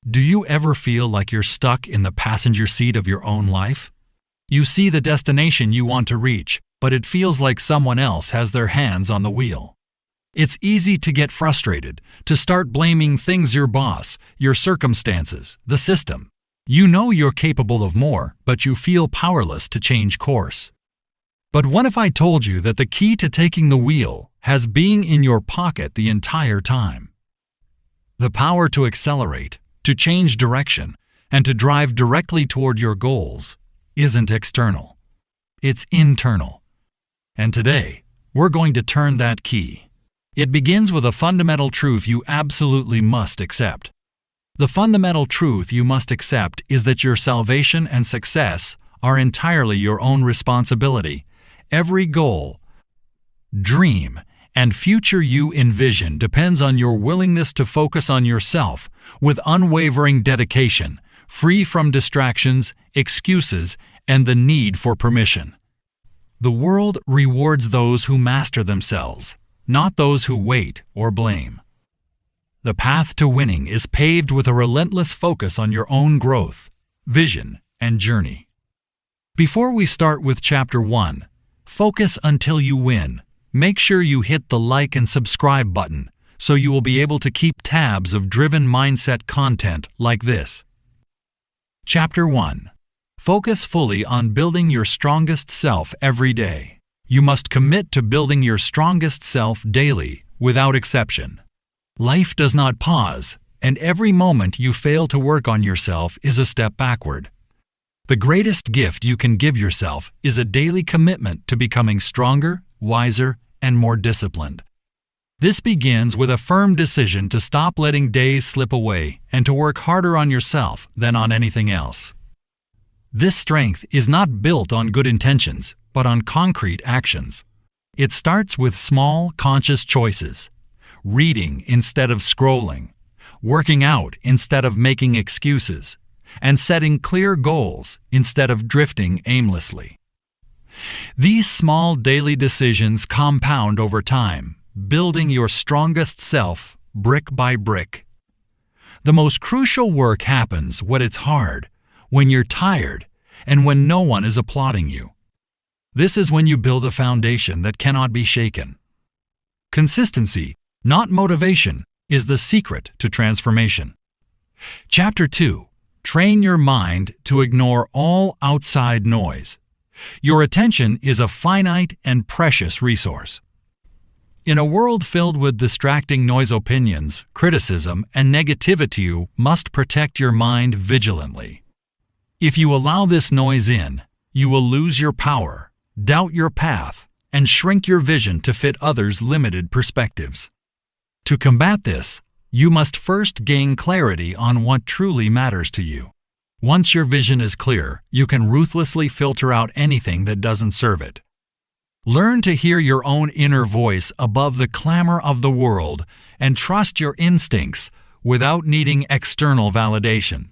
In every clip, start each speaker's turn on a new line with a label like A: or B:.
A: Do you ever feel like you're stuck in the passenger seat of your own life? You see the destination you want to reach, but it feels like someone else has their hands on the wheel. It's easy to get frustrated, to start blaming things: your boss, your circumstances, the system. You know you're capable of more, but you feel powerless to change course. But what if I told you that the key to taking the wheel has being in your pocket the entire time? The power to accelerate, to change direction, and to drive directly toward your goals isn't external. It's internal. And today, we're going to turn that key. It begins with a fundamental truth you absolutely must accept. The fundamental truth you must accept is that your salvation and success are entirely your own responsibility. Every goal, dream, and future you envision depends on your willingness to focus on yourself with unwavering dedication, free from distractions, excuses, and the need for permission. The world rewards those who master themselves, not those who wait or blame. The path to winning is paved with a relentless focus on your own growth, vision, and journey. Before we start with Chapter 1, Focus Until You Win, make sure you hit the like and subscribe button so you will be able to keep tabs of driven mindset content like this. Chapter 1. Focus fully on building your strongest self every day. You must commit to building your strongest self daily, without exception. Life does not pause, and every moment you fail to work on yourself is a step backward. The greatest gift you can give yourself is a daily commitment to becoming stronger, wiser, and more disciplined. This begins with a firm decision to stop letting days slip away and to work harder on yourself than on anything else. This strength is not built on good intentions, but on concrete actions. It starts with small, conscious choices: reading instead of scrolling, working out instead of making excuses, and setting clear goals instead of drifting aimlessly. These small daily decisions compound over time, building your strongest self brick by brick. The most crucial work happens when it's hard, when you're tired, and when no one is applauding you. This is when you build a foundation that cannot be shaken. Consistency, not motivation, is the secret to transformation. Chapter 2. Train your mind to ignore all outside noise. Your attention is a finite and precious resource. In a world filled with distracting noise, opinions, criticism, and negativity, you must protect your mind vigilantly. If you allow this noise in, you will lose your power, doubt your path, and shrink your vision to fit others' limited perspectives. To combat this, you must first gain clarity on what truly matters to you. Once your vision is clear, you can ruthlessly filter out anything that doesn't serve it. Learn to hear your own inner voice above the clamor of the world and trust your instincts without needing external validation.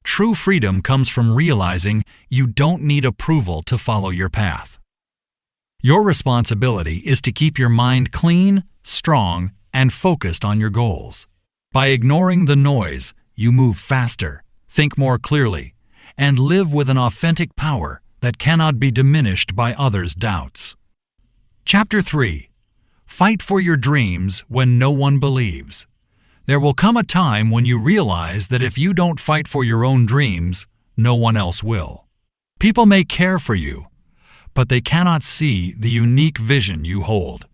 A: True freedom comes from realizing you don't need approval to follow your path. Your responsibility is to keep your mind clean, strong, and focused on your goals. By ignoring the noise, you move faster, think more clearly, and live with an authentic power that cannot be diminished by others' doubts. Chapter 3. Fight for your dreams when no one believes. There will come a time when you realize that if you don't fight for your own dreams, no one else will. People may care for you, but they cannot see the unique vision you hold.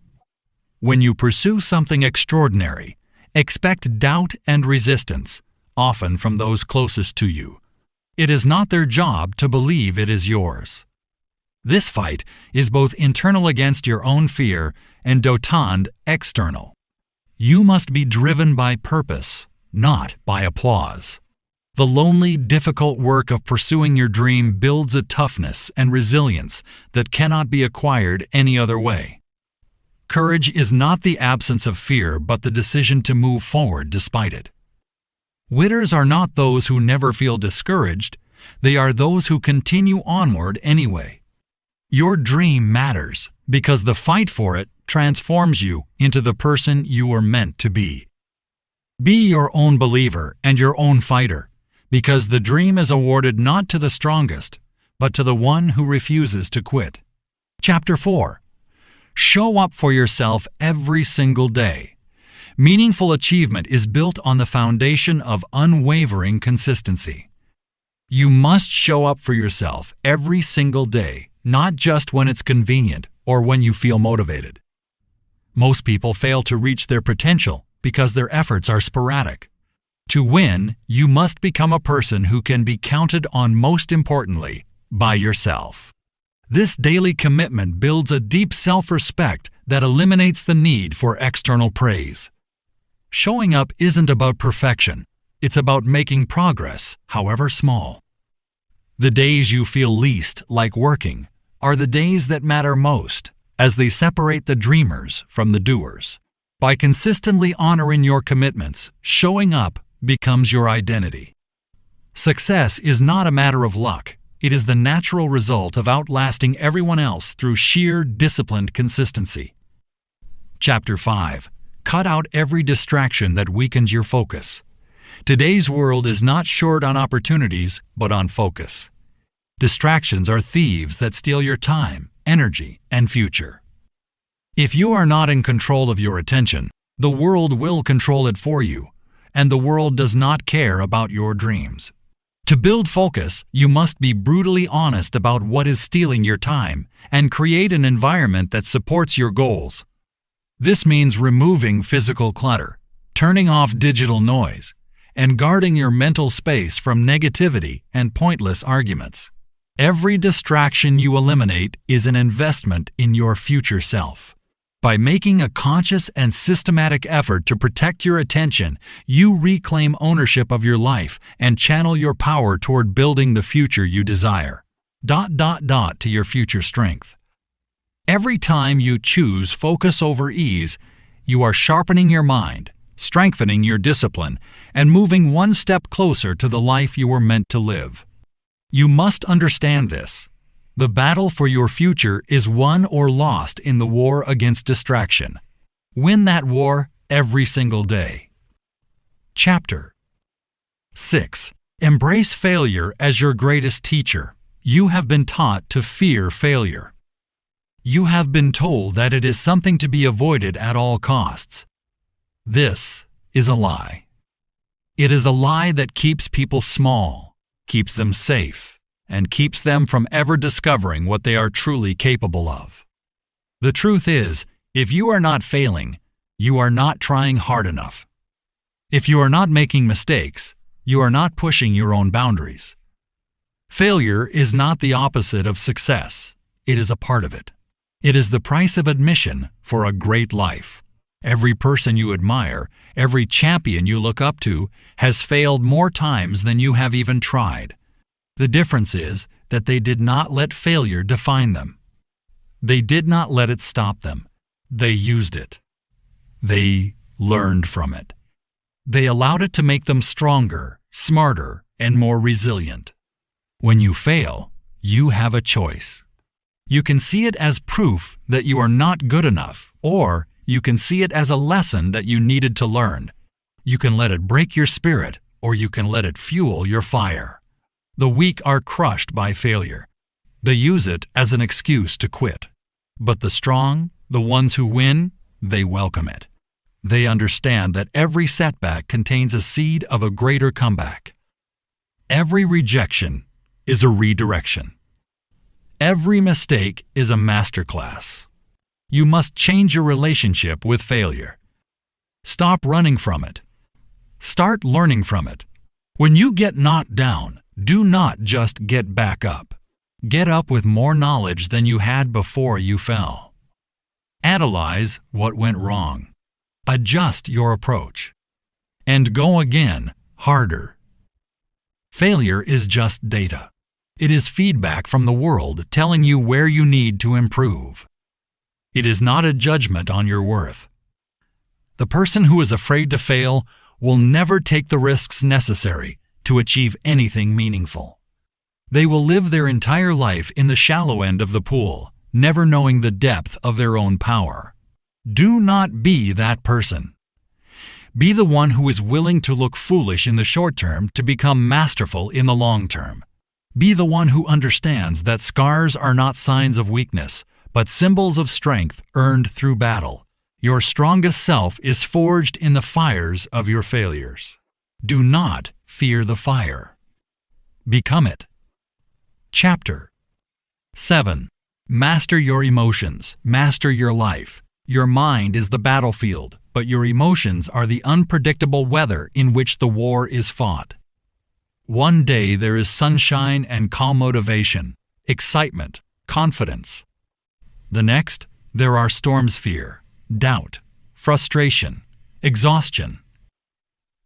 A: When you pursue something extraordinary, expect doubt and resistance, often from those closest to you. It is not their job to believe it is yours. This fight is both internal against your own fear and dotand external. You must be driven by purpose, not by applause. The lonely, difficult work of pursuing your dream builds a toughness and resilience that cannot be acquired any other way. Courage is not the absence of fear, but the decision to move forward despite it. Winners are not those who never feel discouraged, they are those who continue onward anyway. Your dream matters because the fight for it transforms you into the person you were meant to be. Be your own believer and your own fighter, because the dream is awarded not to the strongest, but to the one who refuses to quit. Chapter 4. Show up for yourself every single day. Meaningful achievement is built on the foundation of unwavering consistency. You must show up for yourself every single day, not just when it's convenient or when you feel motivated. Most people fail to reach their potential because their efforts are sporadic. To win, you must become a person who can be counted on, most importantly, by yourself. This daily commitment builds a deep self-respect that eliminates the need for external praise. Showing up isn't about perfection. It's about making progress, however small. The days you feel least like working are the days that matter most, as they separate the dreamers from the doers. By consistently honoring your commitments, showing up becomes your identity. Success is not a matter of luck. It is the natural result of outlasting everyone else through sheer disciplined consistency. Chapter 5. Cut out every distraction that weakens your focus. Today's world is not short on opportunities, but on focus. Distractions are thieves that steal your time, energy, and future. If you are not in control of your attention, the world will control it for you, and the world does not care about your dreams. To build focus, you must be brutally honest about what is stealing your time and create an environment that supports your goals. This means removing physical clutter, turning off digital noise, and guarding your mental space from negativity and pointless arguments. Every distraction you eliminate is an investment in your future self. By making a conscious and systematic effort to protect your attention, you reclaim ownership of your life and channel your power toward building the future you desire. To your future strength. Every time you choose focus over ease, you are sharpening your mind, strengthening your discipline, and moving one step closer to the life you were meant to live. You must understand this. The battle for your future is won or lost in the war against distraction. Win that war every single day. Chapter 6. Embrace failure as your greatest teacher. You have been taught to fear failure. You have been told that it is something to be avoided at all costs. This is a lie. It is a lie that keeps people small, keeps them safe, and keeps them from ever discovering what they are truly capable of. The truth is, if you are not failing, you are not trying hard enough. If you are not making mistakes, you are not pushing your own boundaries. Failure is not the opposite of success. It is a part of it. It is the price of admission for a great life. Every person you admire, every champion you look up to, has failed more times than you have even tried. The difference is that they did not let failure define them. They did not let it stop them. They used it. They learned from it. They allowed it to make them stronger, smarter, and more resilient. When you fail, you have a choice. You can see it as proof that you are not good enough, or you can see it as a lesson that you needed to learn. You can let it break your spirit, or you can let it fuel your fire. The weak are crushed by failure. They use it as an excuse to quit. But the strong, the ones who win, they welcome it. They understand that every setback contains a seed of a greater comeback. Every rejection is a redirection. Every mistake is a masterclass. You must change your relationship with failure. Stop running from it. Start learning from it. When you get knocked down, do not just get back up. Get up with more knowledge than you had before you fell. Analyze what went wrong. Adjust your approach. And go again, harder. Failure is just data. It is feedback from the world telling you where you need to improve. It is not a judgment on your worth. The person who is afraid to fail will never take the risks necessary to achieve anything meaningful. They will live their entire life in the shallow end of the pool, never knowing the depth of their own power. Do not be that person. Be the one who is willing to look foolish in the short term to become masterful in the long term. Be the one who understands that scars are not signs of weakness, but symbols of strength earned through battle. Your strongest self is forged in the fires of your failures. Do not fear the fire. Become it. Chapter 7. Master your emotions. Master your life. Your mind is the battlefield, but your emotions are the unpredictable weather in which the war is fought. One day there is sunshine and calm motivation, excitement, confidence. The next, there are storms: fear, doubt, frustration, exhaustion.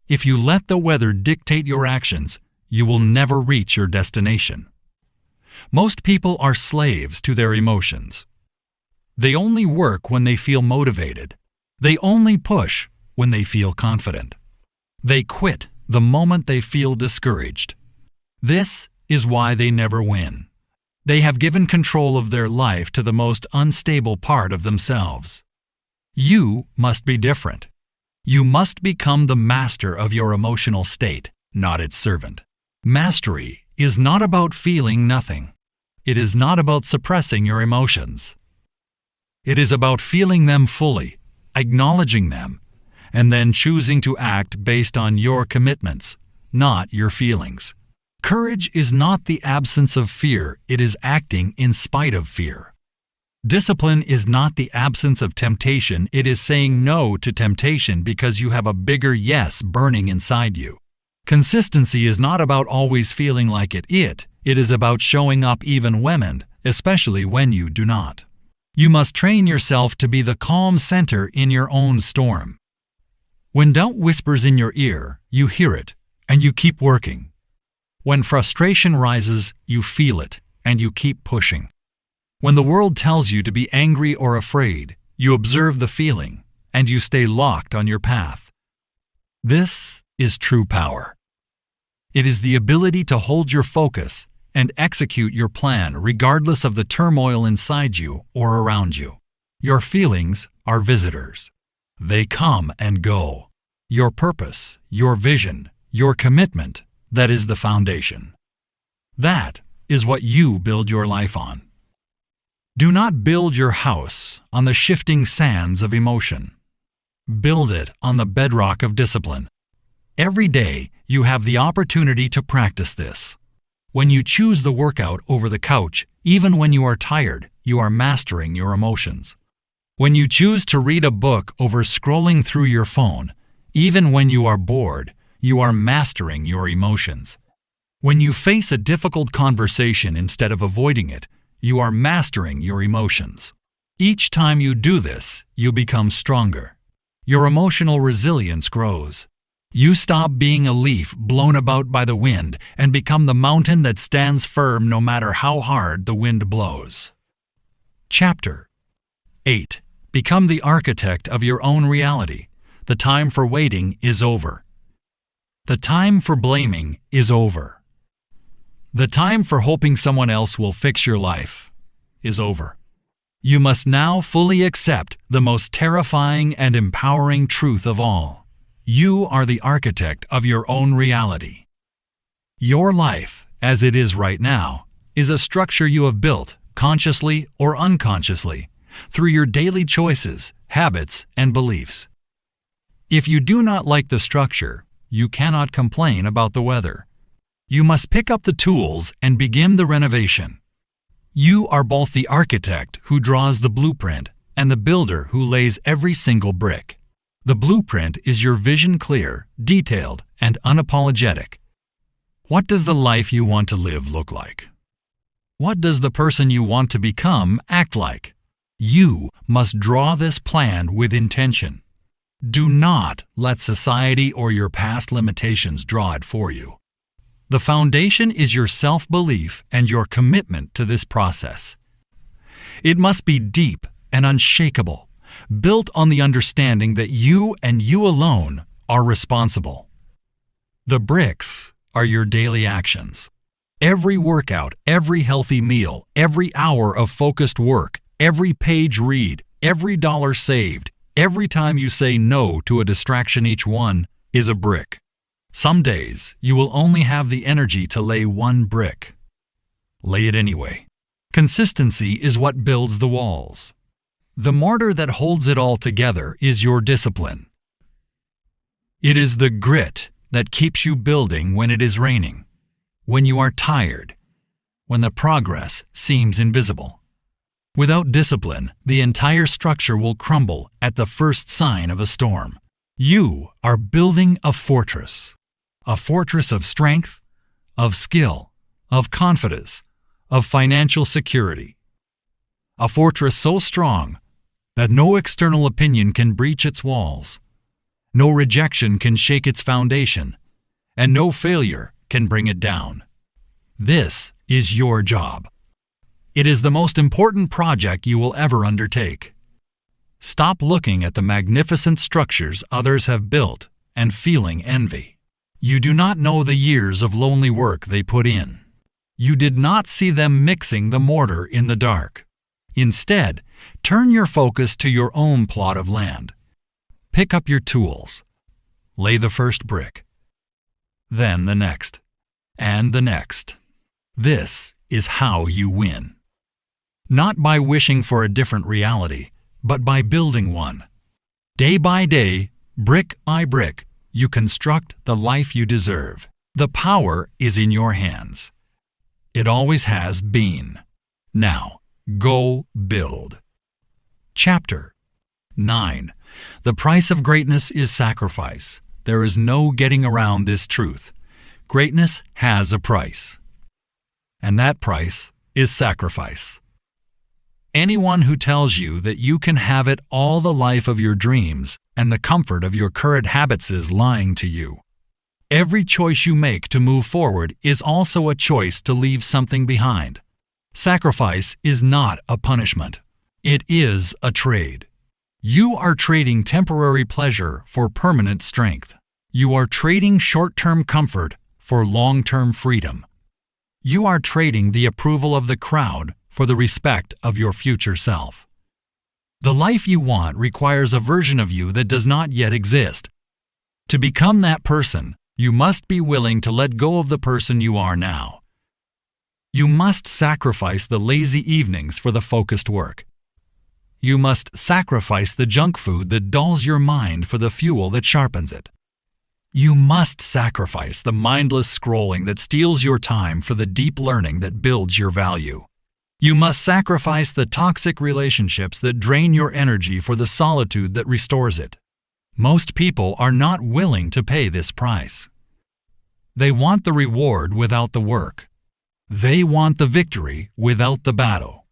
A: If you let the weather dictate your actions, you will never reach your destination. Most people are slaves to their emotions. They only work when they feel motivated. They only push when they feel confident. They quit the moment they feel discouraged. This is why they never win. They have given control of their life to the most unstable part of themselves. You must be different. You must become the master of your emotional state, not its servant. Mastery is not about feeling nothing. It is not about suppressing your emotions. It is about feeling them fully, acknowledging them, and then choosing to act based on your commitments, not your feelings. Courage is not the absence of fear, it is acting in spite of fear. Discipline is not the absence of temptation, it is saying no to temptation because you have a bigger yes burning inside you. Consistency is not about always feeling like it is about showing up even when, especially when you do not. You must train yourself to be the calm center in your own storm. When doubt whispers in your ear, you hear it, and you keep working. When frustration rises, you feel it, and you keep pushing. When the world tells you to be angry or afraid, you observe the feeling, and you stay locked on your path. This is true power. It is the ability to hold your focus and execute your plan regardless of the turmoil inside you or around you. Your feelings are visitors. They come and go. Your purpose, your vision, your commitment, that is the foundation. That is what you build your life on. Do not build your house on the shifting sands of emotion. Build it on the bedrock of discipline. Every day, you have the opportunity to practice this. When you choose the workout over the couch, even when you are tired, you are mastering your emotions. When you choose to read a book over scrolling through your phone, even when you are bored, you are mastering your emotions. When you face a difficult conversation instead of avoiding it, you are mastering your emotions. Each time you do this, you become stronger. Your emotional resilience grows. You stop being a leaf blown about by the wind and become the mountain that stands firm no matter how hard the wind blows. Chapter 8. Become the architect of your own reality. The time for waiting is over. The time for blaming is over. The time for hoping someone else will fix your life is over. You must now fully accept the most terrifying and empowering truth of all. You are the architect of your own reality. Your life, as it is right now, is a structure you have built, consciously or unconsciously, through your daily choices, habits, and beliefs. If you do not like the structure, you cannot complain about the weather. You must pick up the tools and begin the renovation. You are both the architect who draws the blueprint and the builder who lays every single brick. The blueprint is your vision clear, detailed, and unapologetic. What does the life you want to live look like? What does the person you want to become act like? You must draw this plan with intention. Do not let society or your past limitations draw it for you. The foundation is your self-belief and your commitment to this process. It must be deep and unshakable, built on the understanding that you and you alone are responsible. The bricks are your daily actions. Every workout, every healthy meal, every hour of focused work, every page read, every dollar saved, Every time you say no to a distraction, each one is a brick. Some days, you will only have the energy to lay one brick. Lay it anyway. Consistency is what builds the walls. The mortar that holds it all together is your discipline. It is the grit that keeps you building when it is raining, when you are tired, when the progress seems invisible. Without discipline, the entire structure will crumble at the first sign of a storm. You are building a fortress of strength, of skill, of confidence, of financial security. A fortress so strong that no external opinion can breach its walls, no rejection can shake its foundation, and no failure can bring it down. This is your job. It is the most important project you will ever undertake. Stop looking at the magnificent structures others have built and feeling envy. You do not know the years of lonely work they put in. You did not see them mixing the mortar in the dark. Instead, turn your focus to your own plot of land. Pick up your tools. Lay the first brick. Then the next. And the next. This is how you win. Not by wishing for a different reality, but by building one. Day by day, brick by brick, you construct the life you deserve. The power is in your hands. It always has been. Now, go build. Chapter 9. The price of greatness is sacrifice. There is no getting around this truth. Greatness has a price. And that price is sacrifice. Anyone who tells you that you can have it all, the life of your dreams and the comfort of your current habits, is lying to you. Every choice you make to move forward is also a choice to leave something behind. Sacrifice is not a punishment. It is a trade. You are trading temporary pleasure for permanent strength. You are trading short-term comfort for long-term freedom. You are trading the approval of the crowd for the respect of your future self. The life you want requires a version of you that does not yet exist. To become that person, you must be willing to let go of the person you are now. You must sacrifice the lazy evenings for the focused work. You must sacrifice the junk food that dulls your mind for the fuel that sharpens it. You must sacrifice the mindless scrolling that steals your time for the deep learning that builds your value. You must sacrifice the toxic relationships that drain your energy for the solitude that restores it. Most people are not willing to pay this price. They want the reward without the work. They want the victory without the battle.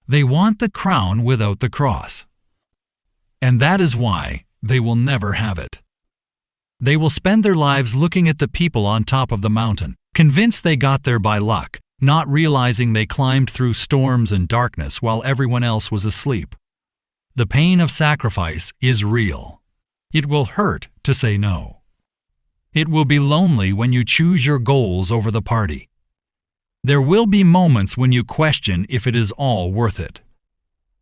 A: They want the crown without the cross. And that is why they will never have it. They will spend their lives looking at the people on top of the mountain, convinced they got there by luck, not realizing they climbed through storms and darkness while everyone else was asleep. The pain of sacrifice is real. It will hurt to say no. It will be lonely when you choose your goals over the party. There will be moments when you question if it is all worth it.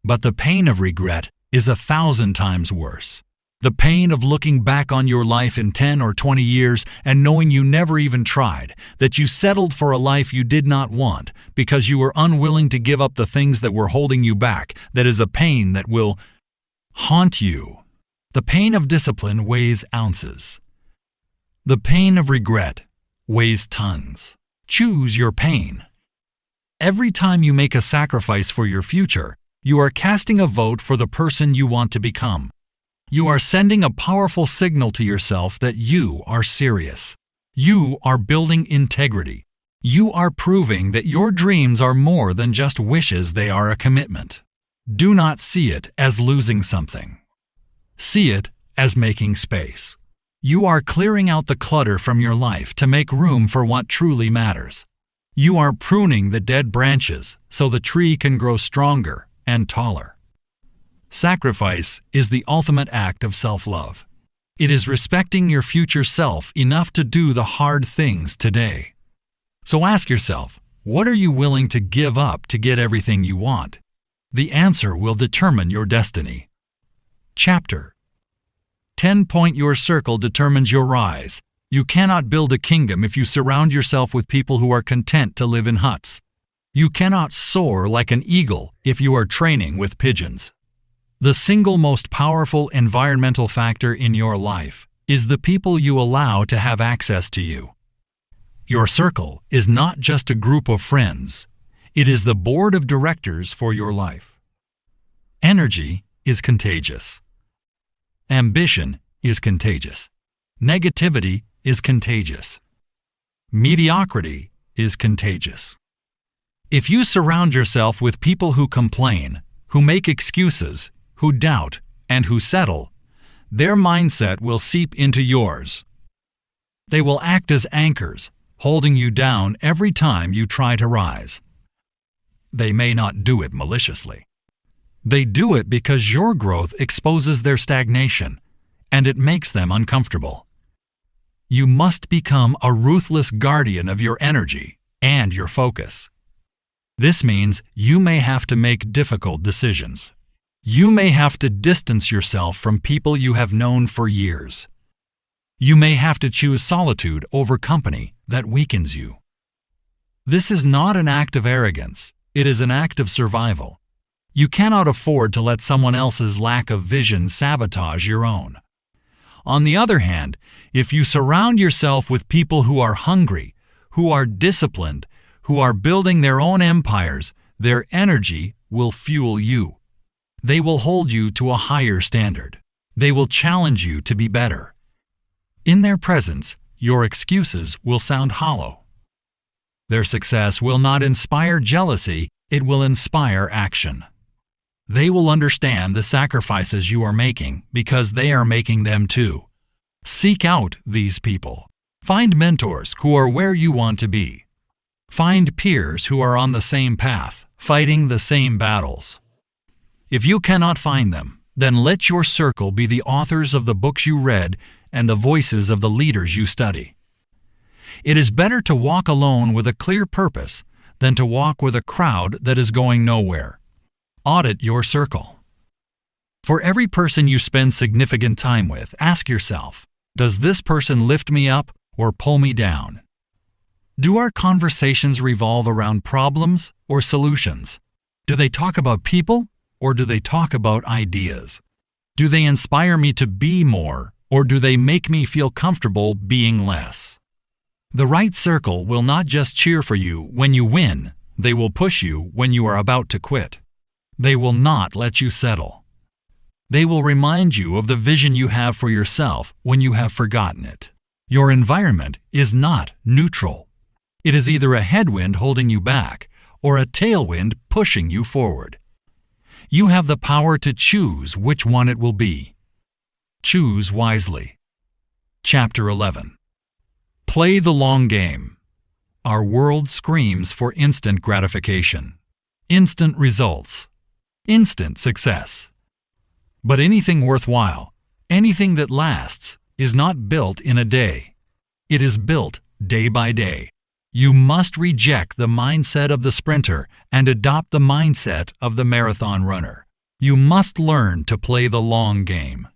A: But the pain of regret is 1,000 times worse. The pain of looking back on your life in 10 or 20 years and knowing you never even tried, that you settled for a life you did not want because you were unwilling to give up the things that were holding you back, that is a pain that will haunt you. The pain of discipline weighs ounces. The pain of regret weighs tons. Choose your pain. Every time you make a sacrifice for your future, you are casting a vote for the person you want to become. You are sending a powerful signal to yourself that you are serious. You are building integrity. You are proving that your dreams are more than just wishes, they are a commitment. Do not see it as losing something. See it as making space. You are clearing out the clutter from your life to make room for what truly matters. You are pruning the dead branches so the tree can grow stronger and taller. Sacrifice is the ultimate act of self-love. It is respecting your future self enough to do the hard things today. So ask yourself, what are you willing to give up to get everything you want? The answer will determine your destiny. Chapter 10-point your circle determines your rise. You cannot build a kingdom if you surround yourself with people who are content to live in huts. You cannot soar like an eagle if you are training with pigeons. The single most powerful environmental factor in your life is the people you allow to have access to you. Your circle is not just a group of friends. It is the board of directors for your life. Energy is contagious. Ambition is contagious. Negativity is contagious. Mediocrity is contagious. If you surround yourself with people who complain, who make excuses, who doubt, and who settle, their mindset will seep into yours. They will act as anchors, holding you down every time you try to rise. They may not do it maliciously. They do it because your growth exposes their stagnation, and it makes them uncomfortable. You must become a ruthless guardian of your energy and your focus. This means you may have to make difficult decisions. You may have to distance yourself from people you have known for years. You may have to choose solitude over company that weakens you. This is not an act of arrogance. It is an act of survival. You cannot afford to let someone else's lack of vision sabotage your own. On the other hand, if you surround yourself with people who are hungry, who are disciplined, who are building their own empires, their energy will fuel you. They will hold you to a higher standard. They will challenge you to be better. In their presence, your excuses will sound hollow. Their success will not inspire jealousy, it will inspire action. They will understand the sacrifices you are making because they are making them too. Seek out these people. Find mentors who are where you want to be. Find peers who are on the same path, fighting the same battles. If you cannot find them, then let your circle be the authors of the books you read and the voices of the leaders you study. It is better to walk alone with a clear purpose than to walk with a crowd that is going nowhere. Audit your circle. For every person you spend significant time with, ask yourself, does this person lift me up or pull me down? Do our conversations revolve around problems or solutions? Do they talk about people or do they talk about ideas? Do they inspire me to be more or do they make me feel comfortable being less? The right circle will not just cheer for you when you win, they will push you when you are about to quit. They will not let you settle. They will remind you of the vision you have for yourself when you have forgotten it. Your environment is not neutral. It is either a headwind holding you back or a tailwind pushing you forward. You have the power to choose which one it will be. Choose wisely. Chapter 11. Play the long game. Our world screams for instant gratification, instant results, instant success. But anything worthwhile, anything that lasts, is not built in a day. It is built day by day. You must reject the mindset of the sprinter and adopt the mindset of the marathon runner. You must learn to play the long game.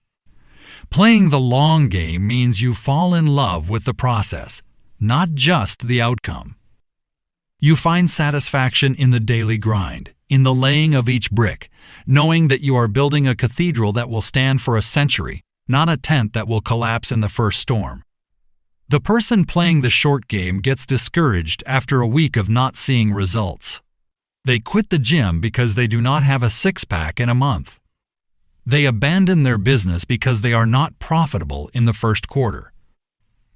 A: Playing the long game means you fall in love with the process, not just the outcome. You find satisfaction in the daily grind, in the laying of each brick, knowing that you are building a cathedral that will stand for a century, not a tent that will collapse in the first storm. The person playing the short game gets discouraged after a week of not seeing results. They quit the gym because they do not have a six-pack in a month. They abandon their business because they are not profitable in the first quarter.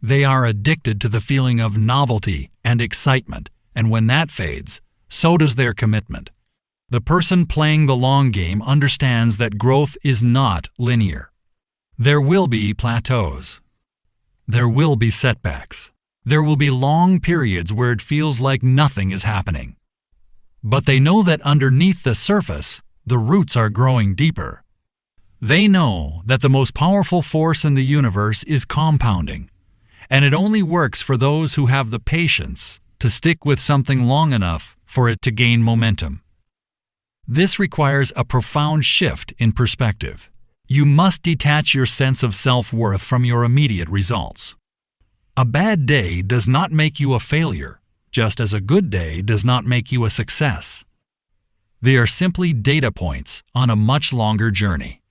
A: They are addicted to the feeling of novelty and excitement, and when that fades, so does their commitment. The person playing the long game understands that growth is not linear. There will be plateaus. There will be setbacks. There will be long periods where it feels like nothing is happening. But they know that underneath the surface, the roots are growing deeper. They know that the most powerful force in the universe is compounding, and it only works for those who have the patience to stick with something long enough for it to gain momentum. This requires a profound shift in perspective. You must detach your sense of self-worth from your immediate results. A bad day does not make you a failure, just as a good day does not make you a success. They are simply data points on a much longer journey.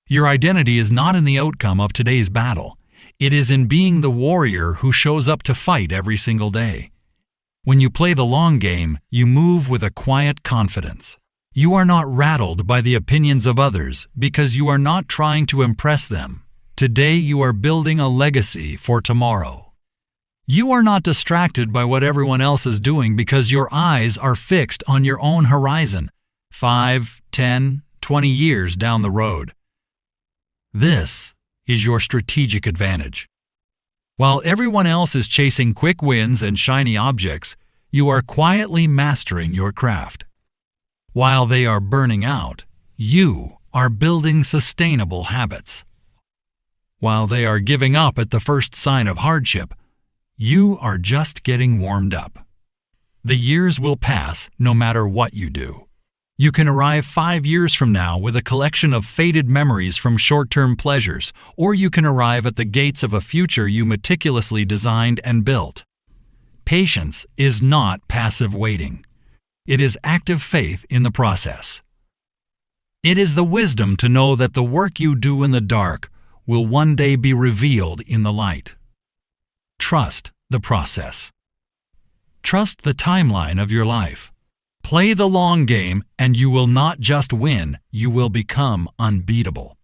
A: Your identity is not in the outcome of today's battle. It is in being the warrior who shows up to fight every single day. When you play the long game, you move with a quiet confidence. You are not rattled by the opinions of others because you are not trying to impress them. Today you are building a legacy for tomorrow. You are not distracted by what everyone else is doing because your eyes are fixed on your own horizon, 5, 10, 20 years down the road. This is your strategic advantage. While everyone else is chasing quick wins and shiny objects, you are quietly mastering your craft. While they are burning out, you are building sustainable habits. While they are giving up at the first sign of hardship, you are just getting warmed up. The years will pass no matter what you do. You can arrive 5 years from now with a collection of faded memories from short-term pleasures, or you can arrive at the gates of a future you meticulously designed and built. Patience is not passive waiting. It is active faith in the process. It is the wisdom to know that the work you do in the dark will one day be revealed in the light. Trust the process. Trust the timeline of your life. Play the long game and you will not just win, you will become unbeatable.